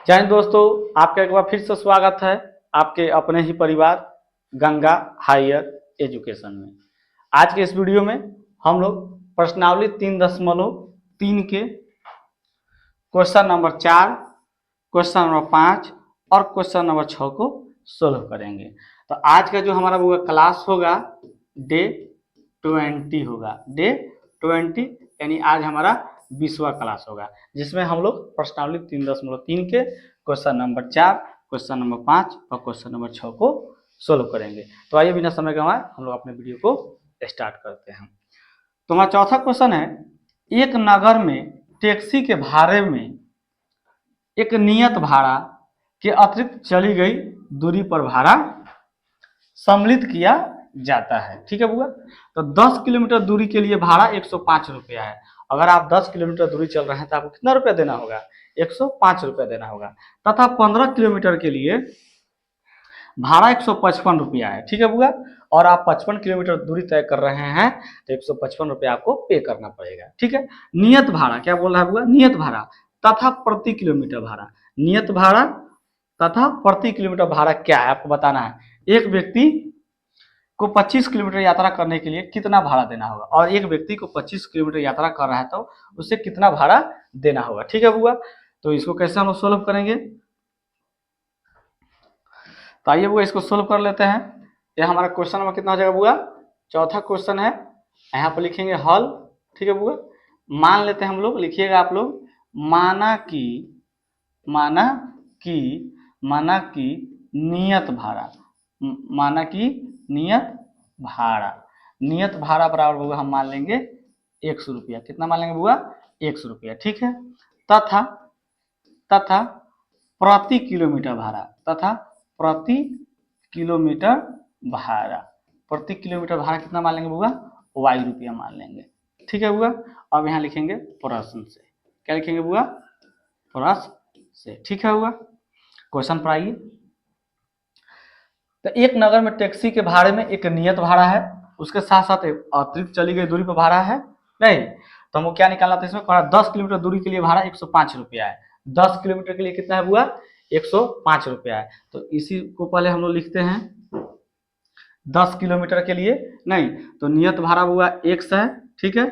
जय हिंद दोस्तों, आपका एक बार फिर से स्वागत है आपके अपने ही परिवार गंगा हायर एजुकेशन में। आज के इस वीडियो में हम लोग प्रश्नावली 3.3 के क्वेश्चन नंबर 4, क्वेश्चन नंबर 5 और क्वेश्चन नंबर 6 को सोल्व करेंगे। तो आज का जो हमारा वो क्लास होगा डे 20 होगा, डे 20 यानी आज हमारा 20वां क्लास होगा, जिसमें हम लोग प्रश्नावली 3.3 के क्वेश्चन नंबर 4, क्वेश्चन नंबर 5 और क्वेश्चन नंबर 6 को सोल्व करेंगे। तो आइए बिना समय गंवाए हम लोग अपने वीडियो को स्टार्ट करते हैं। तो हमारा चौथा क्वेश्चन है, एक नगर में टैक्सी के भाड़े में एक नियत भाड़ा के अतिरिक्त चली गई दूरी पर भाड़ा सम्मिलित किया जाता है। ठीक है बुआ। तो 10 किलोमीटर दूरी के लिए भाड़ा 105 रुपया है। अगर आप 10 किलोमीटर दूरी चल रहे हैं तो आपको कितना रुपया देना होगा? 105 रुपया देना होगा। तथा 15 किलोमीटर के लिए भाड़ा 155 रुपया है। ठीक है बुआ। और आप 55 किलोमीटर दूरी तय कर रहे हैं तो 155 रुपया आपको पे करना पड़ेगा। ठीक है। नियत भाड़ा क्या बोल रहा है बुआ? नियत भाड़ा तथा प्रति किलोमीटर भाड़ा। नियत भाड़ा तथा प्रति किलोमीटर भाड़ा क्या है आपको बताना है। एक व्यक्ति को 25 किलोमीटर यात्रा करने के लिए कितना भाड़ा देना होगा, और एक व्यक्ति को 25 किलोमीटर यात्रा कर रहा है तो उसे कितना भाड़ा देना होगा। ठीक है बुआ। तो इसको कैसे हम लोग सोल्व करेंगे? तो आइए बुआ इसको सोल्व कर लेते हैं। यह हमारा क्वेश्चन नंबर कितना हो जाएगा बुआ? चौथा क्वेश्चन है। यहाँ पर लिखेंगे हल। ठीक है बुआ। मान लेते हैं हम लोग, लिखिएगा आप लोग, माना कि नियत भाड़ा, माना कि नियत भाड़ा बराबर होगा, हम मान लेंगे 100 रुपया। कितना मान लेंगे बुआ? 100 रुपया। ठीक है। तथा प्रति किलोमीटर भाड़ा, प्रति किलोमीटर भाड़ा कितना मान लेंगे बुआ? y रुपया मान लेंगे। ठीक है बुआ। अब यहाँ लिखेंगे प्रश्न से। क्या लिखेंगे बुआ? प्रश्न से। ठीक है बुआ। क्वेश्चन पर आइए। तो एक नगर में टैक्सी के भाड़े में एक नियत भाड़ा है, उसके साथ साथ अतिरिक्त चली गई दूरी पर भाड़ा है नहीं। तो हमको क्या निकालना था इसमें? 10 किलोमीटर दूरी के लिए भाड़ा 105 रुपया है। 10 किलोमीटर के लिए कितना है बुआ? 105 रुपया है। तो इसी को पहले हम लोग लिखते हैं 10 किलोमीटर के लिए नहीं, तो नियत भाड़ा बुआ 100 है। ठीक है।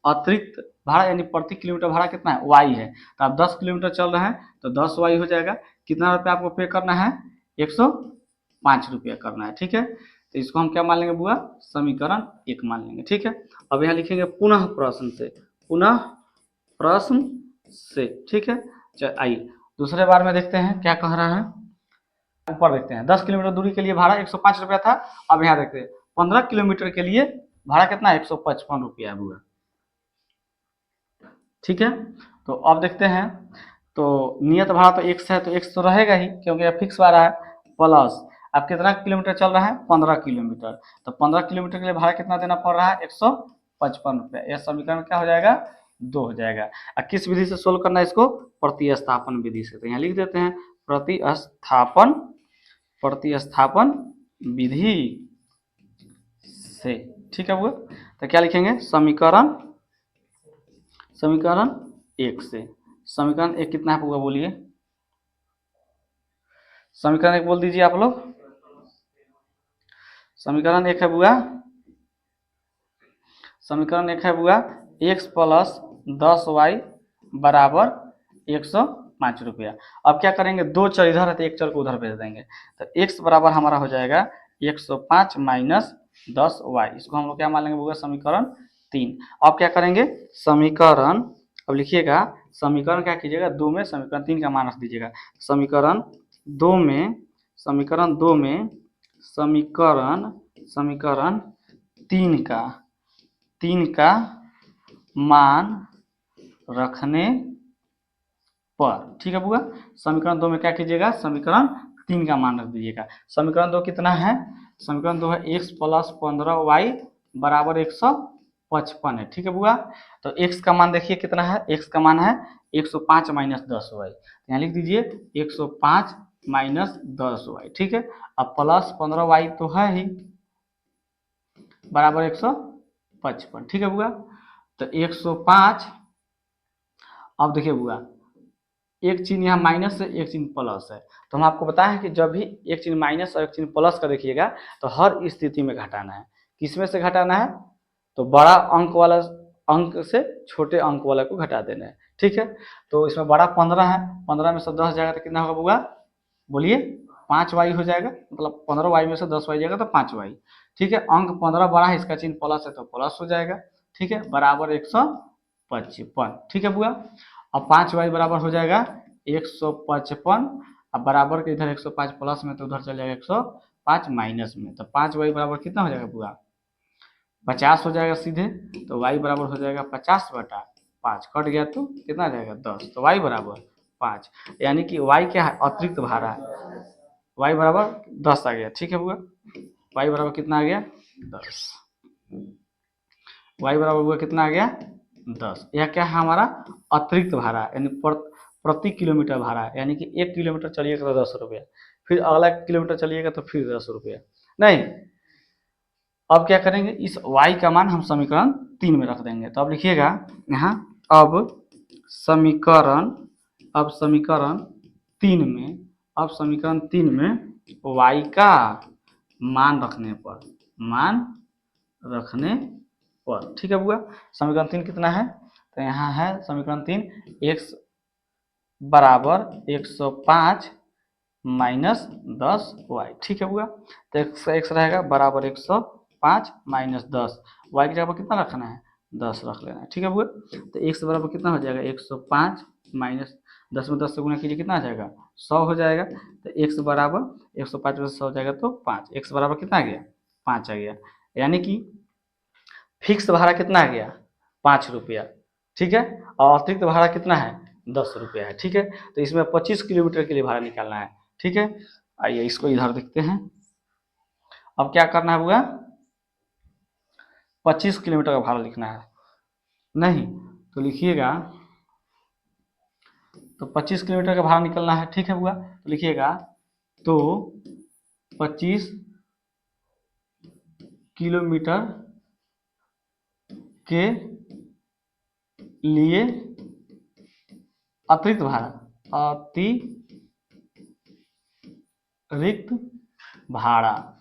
अतिरिक्त भाड़ा यानी प्रति किलोमीटर भाड़ा कितना है? y है। तो आप 10 किलोमीटर चल रहे हैं तो 10y हो जाएगा। कितना रुपया आपको पे करना है? 105 रुपया करना है। ठीक है। तो इसको हम क्या मान लेंगे बुआ? समीकरण 1 मान लेंगे। ठीक है। अब यहाँ लिखेंगे पुनः प्रश्न से। ठीक है। चल आइए दूसरे बार में देखते हैं क्या कह रहा है। ऊपर देखते हैं 10 किलोमीटर दूरी के लिए भाड़ा 105 रुपया था। अब यहाँ देखते हैं 15 किलोमीटर के लिए भाड़ा कितना है? 155 रुपया बुआ। ठीक है। तो अब देखते हैं, तो नियत भाड़ा तो 100 है तो 100 तो रहेगा ही क्योंकि यह फिक्स भाड़ा है। प्लस अब कितना किलोमीटर चल रहा है? 15 किलोमीटर। तो 15 किलोमीटर के लिए भाड़ा कितना देना पड़ रहा है? 155 रुपया। यह समीकरण क्या हो जाएगा? 2 हो जाएगा। और किस विधि से सोल्व करना है इसको? प्रतिस्थापन विधि से। तो यहाँ लिख देते हैं प्रतिस्थापन विधि से। ठीक है बुआ। तो क्या लिखेंगे? समीकरण 1 से। समीकरण 1 कितना है बुआ? बोलिए। समीकरण 1 बोल दीजिए आप लोग। समीकरण 1 है बुआ, समीकरण 1 है बुआ, x प्लस 10y बराबर 105 रुपया। अब क्या करेंगे? 2 चर इधर है तो 1 चर को उधर भेज देंगे। तो x बराबर हमारा हो जाएगा 105 माइनस 10y। इसको हम लोग क्या मान लेंगे बुआ? समीकरण 3। अब क्या करेंगे? समीकरण, अब लिखिएगा, समीकरण क्या कीजिएगा? 2 में समीकरण 3 का मान रख दीजिएगा। समीकरण 2 में समीकरण 3 का मान रखने पर। ठीक है बुआ। समीकरण 2 में क्या कीजिएगा? समीकरण 3 का मान रख दीजिएगा। समीकरण 2 कितना है? समीकरण 2 है x प्लस 15y बराबर 155 है। ठीक है बुआ। तो x का मान देखिए कितना है? x का मान है 105 माइनस 10y। यहाँ लिख दीजिए 105 माइनस 10y। ठीक है। अब प्लस 15y तो है ही बराबर 155। ठीक है बुआ। तो 105, अब देखिए बुआ एक चिन्ह यहाँ माइनस है, एक चिन्ह प्लस है। तो हम आपको बताया है कि जब भी एक चिन्ह माइनस और एक चिन्ह प्लस का देखिएगा तो हर स्थिति में घटाना है। किसमें से घटाना है? तो बड़ा अंक वाला अंक से छोटे अंक वाला को घटा देना है। ठीक है, तो इसमें बड़ा 15 है, 15 में से 10 जाएगा तो कितना होगा बुआ? बोलिए 5y हो जाएगा, मतलब 15y में से 10y जाएगा तो 5y। ठीक है, अंक 15 बड़ा है, इसका चिन्ह प्लस है तो प्लस हो जाएगा। ठीक है, बराबर 155। ठीक है बुआ, अब 5y बराबर हो जाएगा 155। अब बराबर के इधर 105 प्लस में तो उधर चल जाएगा 105 माइनस में, तो 5y बराबर कितना हो जाएगा बुआ? 50 हो जाएगा सीधे। तो y बराबर हो जाएगा 50/5, कट गया तो कितना आ जाएगा 10, तो y बराबर 5। यानी कि y क्या है? अतिरिक्त भाड़ा है। y बराबर 10 आ गया। ठीक है बुआ, y बराबर कितना आ गया? 10। y बराबर हुआ कितना आ गया? 10। यह क्या है? हमारा अतिरिक्त भाड़ा, यानी प्रति किलोमीटर भाड़ा, यानी कि 1 किलोमीटर चलिएगा तो 10 रुपया, फिर अगला किलोमीटर चलिएगा तो फिर 10 रुपया। नहीं, अब क्या करेंगे? इस y का मान हम समीकरण 3 में रख देंगे। तो अब लिखिएगा यहाँ, अब समीकरण 3 में, अब समीकरण 3 में y का मान रखने पर, ठीक है बुआ। समीकरण 3 कितना है? तो यहाँ है समीकरण 3, x बराबर 105 माइनस 10y। ठीक है बुआ, तो x रहेगा बराबर 105 माइनस 10, y की जगह पर कितना रखना है? 10 रख लेना है। ठीक है बुआ, तो x बराबर कितना हो जाएगा? 105 माइनस 10 में 10 से गुना कीजिए, कितना आ जाएगा? 100 हो जाएगा। तो x बराबर 105 में 100 हो जाएगा तो 5, x बराबर कितना आ गया? 5 आ गया। यानी कि फिक्स भाड़ा कितना आ गया? 5 रुपया। ठीक है, और अतिरिक्त भाड़ा कितना है? 10 रुपया है। ठीक है, तो इसमें 25 किलोमीटर के लिए भाड़ा निकालना है। ठीक है, आइए इसको इधर देखते हैं। अब क्या करना है बुआ? 25 किलोमीटर का भाड़ा लिखना है। नहीं तो लिखिएगा, तो 25 किलोमीटर का भाड़ा निकलना है। ठीक है बुआ, तो लिखिएगा, तो 25 किलोमीटर के लिए अतिरिक्त भाड़ा,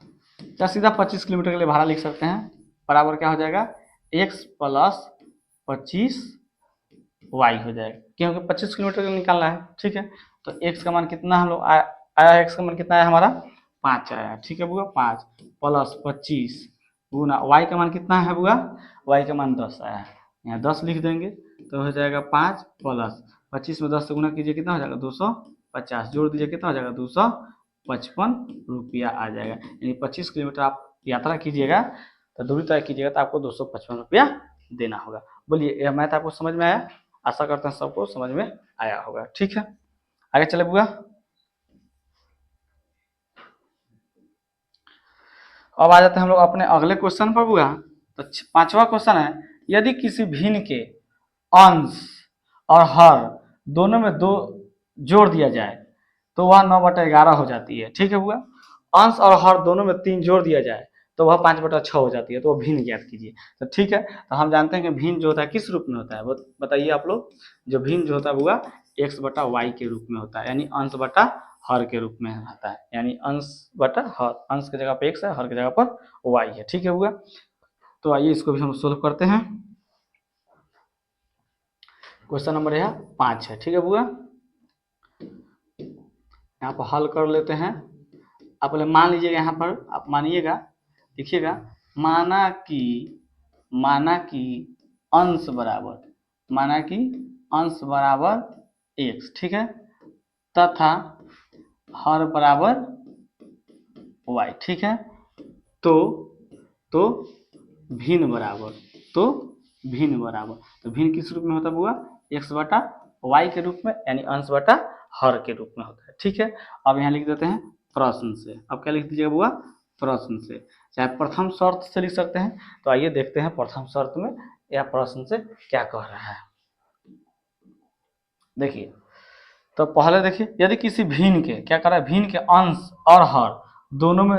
या सीधा 25 किलोमीटर के लिए भाड़ा लिख सकते हैं, बराबर क्या हो जाएगा? x प्लस 25y हो जाएगा, क्योंकि 25 किलोमीटर के लिए निकालना है। ठीक है, तो x का मान कितना हम लोग आया? x का मान कितना आया हमारा? 5 आया। ठीक है बुआ, 5 प्लस 25 गुना y का मान कितना है बुआ? y का मान 10 आया। यहाँ 10 लिख देंगे तो हो जाएगा 5 प्लस 25 में 10 से गुना कीजिए, कितना हो जाएगा? 250, जोड़ दीजिए, कितना हो जाएगा? 255 रुपया आ जाएगा। यानी 25 किलोमीटर आप यात्रा कीजिएगा तो दूरी तय कीजिएगा तो आपको 255 रुपया देना होगा। बोलिए, यह मैथ आपको समझ में आया? आशा करते हैं सबको समझ में आया होगा। ठीक है, आगे चले बुआ। अब आ जाते हैं हम लोग अपने अगले क्वेश्चन पर बुआ। तो 5वां क्वेश्चन है, यदि किसी भिन्न के अंश और हर दोनों में 2 जोड़ दिया जाए तो वह 9/11 हो जाती है। ठीक है बुआ, अंश और हर दोनों में 3 जोड़ दिया जाए तो वह 5/6 हो जाती है। तो वह भिन्न ज्ञात कीजिए। तो ठीक है, तो हम जानते हैं कि भिन्न जो होता है किस रूप में होता है, वो बताइए आप लोग। जो भिन्न जो होता है बुआ, x/y के रूप में होता है, यानी अंश बटा हर के रूप में रहता है। यानी अंश बटा हर, अंश की जगह पर x है, हर की जगह पर y है। ठीक है बुआ, तो आइए इसको भी हम सोल्व करते हैं। क्वेश्चन नंबर यह 5 है। ठीक है बुआ, यहाँ पर हल कर लेते हैं। आप पहले मान लीजिएगा, यहाँ पर आप मानिएगा, देखिएगा, माना कि अंश बराबर x, ठीक है, तथा हर बराबर y। ठीक है, तो भिन्न बराबर, तो भिन्न किस रूप में होता है बुआ? x/y के रूप में, यानी अंश बटा हर के रूप में होता है। ठीक है, अब यहाँ लिख देते हैं प्रश्न से। अब क्या लिख दीजिएगा बुआ? प्रश्न से, चाहे प्रथम शर्त से लिख सकते हैं। तो आइए देखते हैं प्रथम शर्त में या प्रश्न से क्या कह रहा है। देखिए, तो पहले देखिए, यदि किसी भिन्न के, क्या कर रहा है? भिन्न के अंश और हर दोनों में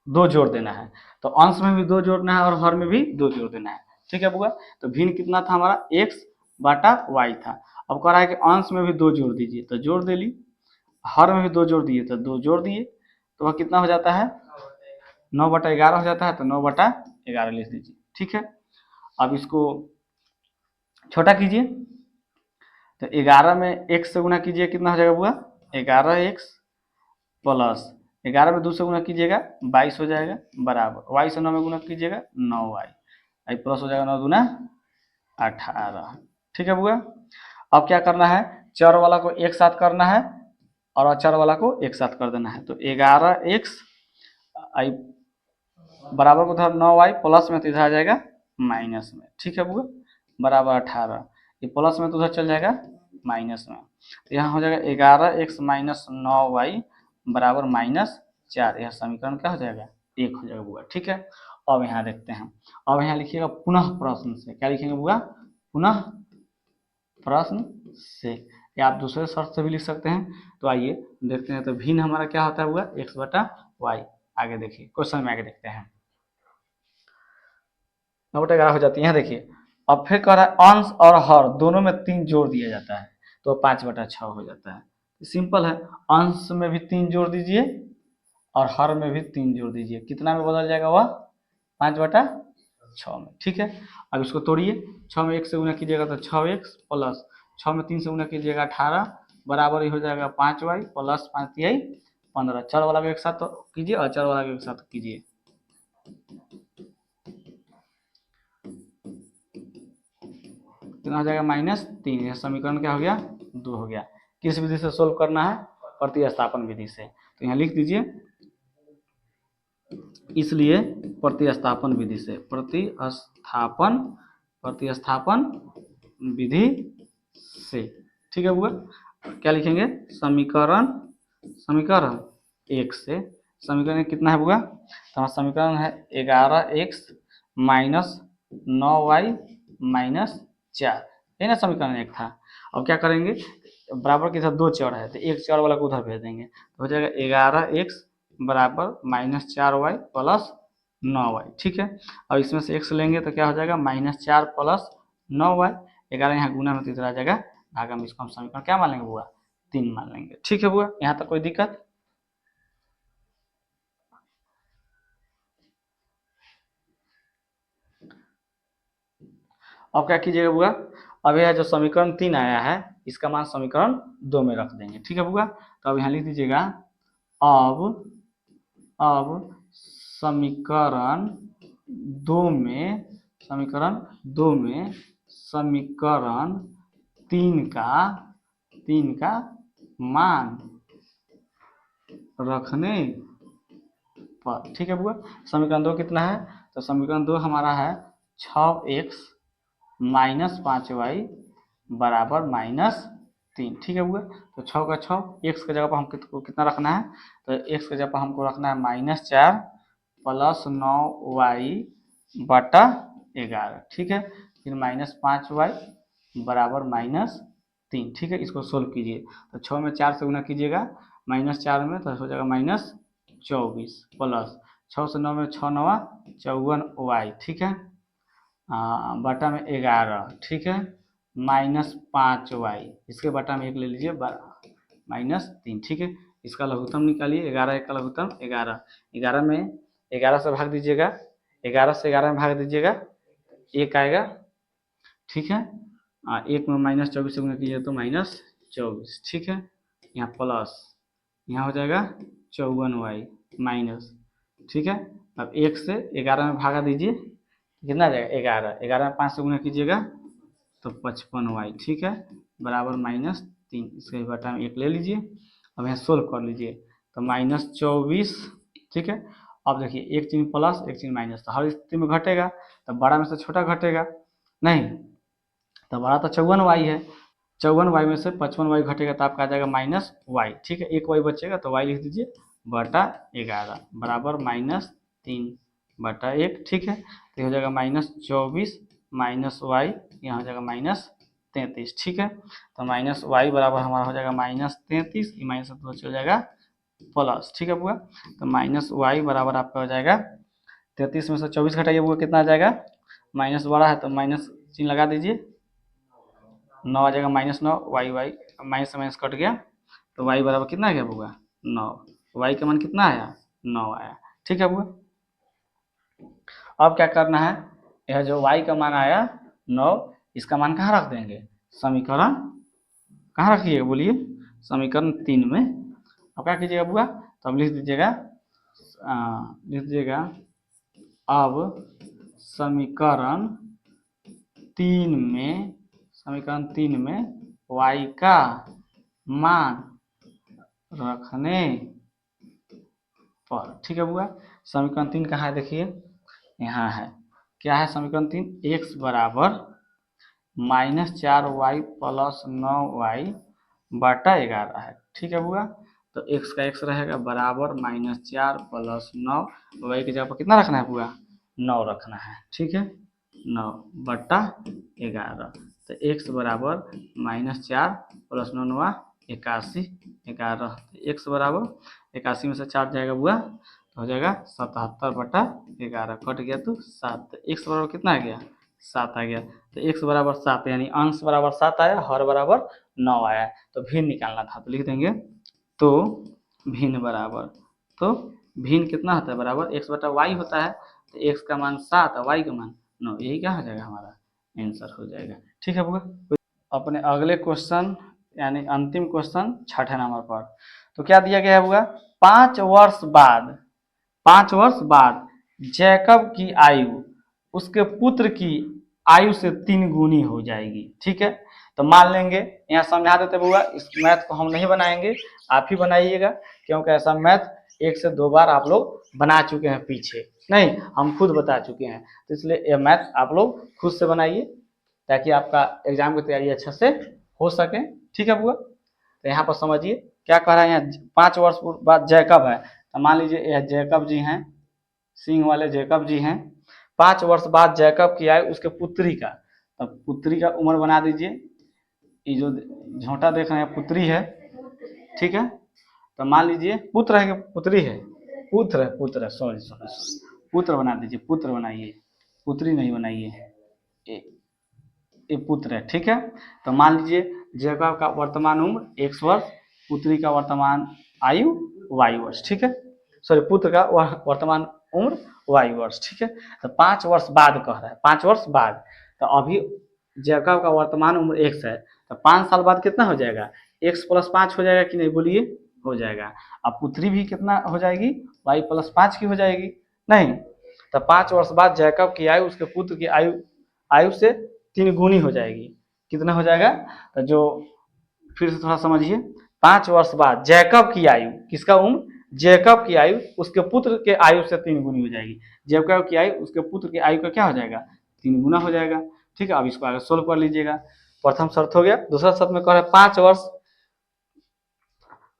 2 जोड़ देना है। तो अंश में भी 2 जोड़ना है और हर में भी 2 जोड़ देना है। ठीक है बुआ, तो भिन्न कितना था हमारा? x/y था, अब कह रहा है कि अंश में भी 2 जोड़ दीजिए, तो जोड़ दे ली। हर में भी 2 जोड़ दिए तो 2 जोड़ दिए, तो वह कितना हो जाता है 9/11 हो जाता है, तो 9/11 लिख दीजिए। ठीक है, अब इसको छोटा कीजिए, तो 11 में x से गुना कीजिए, कितना हो जाएगा बुआ 11x प्लस 11 में 2 से गुना कीजिएगा 22 हो जाएगा, बराबर y से 9 में गुना कीजिएगा 9y, आई प्लस हो जाएगा 9 दूना 18। ठीक है बुआ, अब क्या करना है, चर वाला को एक साथ करना है और अचर वाला को एक साथ कर देना है। तो 11x आई बराबर को उधर 9y प्लस में, तो इधर आ जाएगा माइनस में। ठीक है बुआ, बराबर 18, ये प्लस में तो उधर चल जाएगा माइनस में, तो यहाँ हो जाएगा 11x माइनस 9y बराबर -4। यह समीकरण क्या हो जाएगा 1 हो जाएगा बुआ। ठीक है, अब यहाँ देखते हैं, अब यहाँ लिखिएगा पुनः प्रश्न से, क्या लिखेंगे बुआ पुनः प्रश्न से, या आप दूसरे शर्त से भी लिख सकते हैं। तो आइए देखते हैं, तो भिन्न हमारा क्या होता है हुआ x/y। आगे देखिए क्वेश्चन में आगे देखते हैं, 9/11 हो जाती है। यहाँ देखिए, अब फिर कह रहा है अंश और हर दोनों में 3 जोड़ दिया जाता है, तो 5/6 हो जाता है। सिंपल है, अंश में भी 3 जोड़ दीजिए और हर में भी 3 जोड़ दीजिए, कितना में बदल जाएगा वह 5/6 में। ठीक है, अब इसको तोड़िए, 6 में 1 से गुना कीजिएगा तो 6x प्लस 6 में 3 से गुना कीजिएगा 18 बराबर ही हो जाएगा 5y प्लस 5 15। चर वाला को एक साथ तो कीजिए और चर वाला को एक साथ कीजिए, कितना हो जाएगा -3। यह समीकरण क्या हो गया 2 हो गया। किस विधि से सोल्व करना है, प्रतिस्थापन विधि से। तो यहाँ लिख दीजिए, इसलिए प्रतिस्थापन विधि से, प्रतिस्थापन विधि से। ठीक है बुआ, क्या लिखेंगे समीकरण 1 से, समीकरण कितना है बुआ, तो हमारा समीकरण है 11x माइनस 9y माइनस 4, है ना, समीकरण 1 था। अब क्या करेंगे, बराबर के साथ 2 चर है, तो एक चर वाला को उधर भेज देंगे, तो हो जाएगा 11x बराबर -4y प्लस 9y। ठीक है, अब इसमें से x लेंगे तो क्या हो जाएगा -4 प्लस 9y, 11 यहाँ गुना में तो इधर आ जाएगा भागा में, इसको हम समीकरण क्या मान लेंगे बुआ 3 मान लेंगे। ठीक है बुआ, यहाँ तक कोई दिक्कत। अब क्या कीजिएगा बुआ, अब यह जो समीकरण 3 आया है इसका मान समीकरण 2 में रख देंगे। ठीक है बुआ, तो अब यहाँ लिख दीजिएगा, अब समीकरण 2 में समीकरण 3 का मान रखने पर। ठीक है बुआ, समीकरण 2 कितना है, तो समीकरण 2 हमारा है 6x माइनस 5y बराबर -3। ठीक है बुआ, तो 6 का 6, x के जगह पर हमको कितना रखना है, तो x के जगह पर हमको रखना है -4 प्लस 9y बटा 11। ठीक है, फिर -5y बराबर -3। ठीक है, इसको सोल्व कीजिए, तो 6 में 4 से गुना कीजिएगा, -4 में तो हो जाएगा -24 प्लस 6 से 9 में 6 9 54y। ठीक है, बटा में 11। ठीक है, -5y, इसके बटा में 1 ले लीजिए -3। ठीक है, इसका लघुत्तम निकालिए, 11 1 का लघुत्तम 11, 11 में 11 से भाग दीजिएगा, 11 से 11 में भाग दीजिएगा 1 आएगा। ठीक है, 1 में -24 से गुना कीजिए तो -24। ठीक है, यहाँ प्लस, यहाँ हो जाएगा 54y माइनस। ठीक है, अब 1 से 11 में भागा दीजिए, कितना आ जाएगा 11, 11 में 5 से गुना कीजिएगा तो 55y। ठीक है, बराबर -3, इसके बटा में 1 ले लीजिए। अब यहाँ सोल्व कर लीजिए, तो -24। ठीक है, अब देखिए एक चिन्ह प्लस एक चिन्ह माइनस, तो हर स्थिति में घटेगा, तो बड़ा में से छोटा घटेगा नहीं, तो बड़ा तो 54y है, 54y में से 55y घटेगा तो आपका आ जाएगा -y। ठीक है, एक y बचेगा तो y लिख दीजिए बटा 11 बराबर -3 बटा 1। ठीक है, तो हो जाएगा -24 -y, यहाँ हो जाएगा -33। ठीक है, तो -y बराबर हमारा हो जाएगा -33, माइनस तो चल जाएगा प्लस। ठीक है बुआ, तो -y बराबर आपका हो जाएगा 33 में से 24 घटाइए बुआ, कितना आ जाएगा, माइनस बड़ा है तो माइनस चिन्ह लगा दीजिए, 9 आ जाएगा -9, वाई वाई माइनस से माइनस कट गया, तो वाई बराबर कितना आ गया बुआ 9। वाई का मान कितना आया 9 आया। ठीक है बुआ। अब क्या करना है, यह जो y का मान आया 9, इसका मान कहाँ रख देंगे, समीकरण कहाँ रखिएगा बोलिए, समीकरण 3 में। अब क्या कीजिएगा बुआ, तो अब लिख दीजिएगा अब समीकरण 3 में, समीकरण 3 में y का मान रखने पर। ठीक है बुआ। समीकरण 3 कहाँ है देखिए, यहाँ है। क्या है समीकरण 3, x बराबर -4y प्लस 9y बटा 11 है। ठीक है बुआ। तो x का x रहेगा बराबर -4 प्लस 9, y की जगह पर कितना रखना है बुआ 9 रखना है। ठीक है 9 बटा 11, तो x बराबर -4 प्लस 9 9 81, 11, x बराबर 81 में से 4 जाएगा बुआ, तो हो जाएगा 77 बटा 11, कट गया तो 7, x बराबर कितना आ गया 7 आ गया। तो x बराबर 7 यानी अंश बराबर 7 आया, हर बराबर 9 आया। तो भिन्न निकालना था, तो लिख देंगे तो भिन्न बराबर, तो भिन्न कितना होता है बराबर x बटा y होता है, तो x का मान 7 और y का मान 9, यही क्या हो जाएगा हमारा आंसर हो जाएगा। ठीक है बुआ। अपने अगले क्वेश्चन यानी अंतिम क्वेश्चन 6ठे नंबर पर, तो क्या दिया गया है बुआ, 5 वर्ष बाद जैकब की आयु उसके पुत्र की आयु से 3 गुनी हो जाएगी। ठीक है, तो मान लेंगे, यहाँ समझा देते बुआ, इस मैथ को हम नहीं बनाएंगे, आप ही बनाइएगा, क्योंकि ऐसा मैथ 1 से 2 बार आप लोग बना चुके हैं पीछे, नहीं हम खुद बता चुके हैं, तो इसलिए ये मैथ आप लोग खुद से बनाइए ताकि आपका एग्जाम की तैयारी अच्छे से हो सके। ठीक है बुआ। तो यहाँ पर समझिए क्या कह रहा है, यहाँ 5 वर्ष बाद जैकब है, तो मान लीजिए यह जैकब जी हैं, सिंह वाले जैकब जी हैं। 5 वर्ष बाद जैकब की आयु उसके पुत्री का, तो पुत्री का उम्र बना दीजिए, ये जो झोंटा देख रहे हैं पुत्री है। ठीक है, तो मान लीजिए पुत्र है कि पुत्री है, पुत्र है, सॉरी पुत्र बना दीजिए, पुत्र बनाइए, पुत्री नहीं बनाइए, ये पुत्र है। ठीक है, तो मान लीजिए जैकब का वर्तमान उम्र x वर्ष, पुत्री का वर्तमान आयु y वर्ष। ठीक है, सॉरी पुत्र का वर्तमान उम्र y वर्ष। ठीक है, तो 5 वर्ष बाद कह रहा है, 5 वर्ष बाद, तो अभी जैकब का वर्तमान उम्र x है, तो 5 साल बाद कितना हो जाएगा, x प्लस 5 हो जाएगा कि नहीं बोलिए, हो जाएगा। अब पुत्री भी कितना हो जाएगी, y प्लस 5 की हो जाएगी, नहीं, तो 5 वर्ष बाद जैकब की आयु उसके पुत्र की आयु से 3 गुनी हो जाएगी। कितना हो जाएगा, तो जो फिर से थोड़ा समझिए, 5 वर्ष बाद जैकब की आयु, किसका उम्र, जैकब की आयु उसके पुत्र के आयु से 3 गुनी हो जाएगी। जैकब की आयु उसके पुत्र की आयु का क्या हो जाएगा, 3 गुना हो जाएगा। ठीक है, अब इसको आगे सोल्व कर लीजिएगा। प्रथम शर्त हो गया, दूसरा शर्त में कह रहे 5 वर्ष,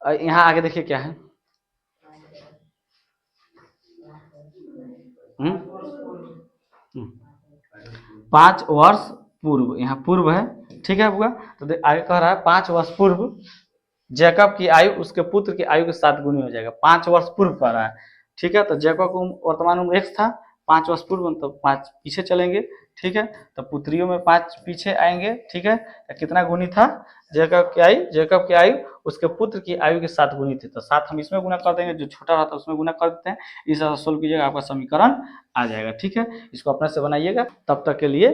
यहाँ आगे देखिए क्या है, 5 वर्ष पूर्व, यहाँ पूर्व है। ठीक है बुआ, तो आगे कह रहा है 5 वर्ष पूर्व जैकब की आयु उसके पुत्र की आयु के 7 गुनी हो जाएगा। 5 वर्ष पूर्व कह रहा है। ठीक है, तो जैकब को वर्तमान उम्र x था, 5 वर्ष पूर्व, तो 5 पीछे चलेंगे। ठीक है, तो पुत्रियों में 5 पीछे आएंगे। ठीक है, तो कितना गुनी था जैकब की आयु उसके पुत्र की आयु के 7 गुनी थी, तो 7 हम इसमें गुना कर देंगे, जो छोटा रहता है उसमें गुना कर देते हैं, इस तरह सोल्व कीजिएगा, आपका समीकरण आ जाएगा। ठीक है, इसको अपने से बनाइएगा। तब तक के लिए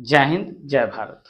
जय हिंद, जय भारत।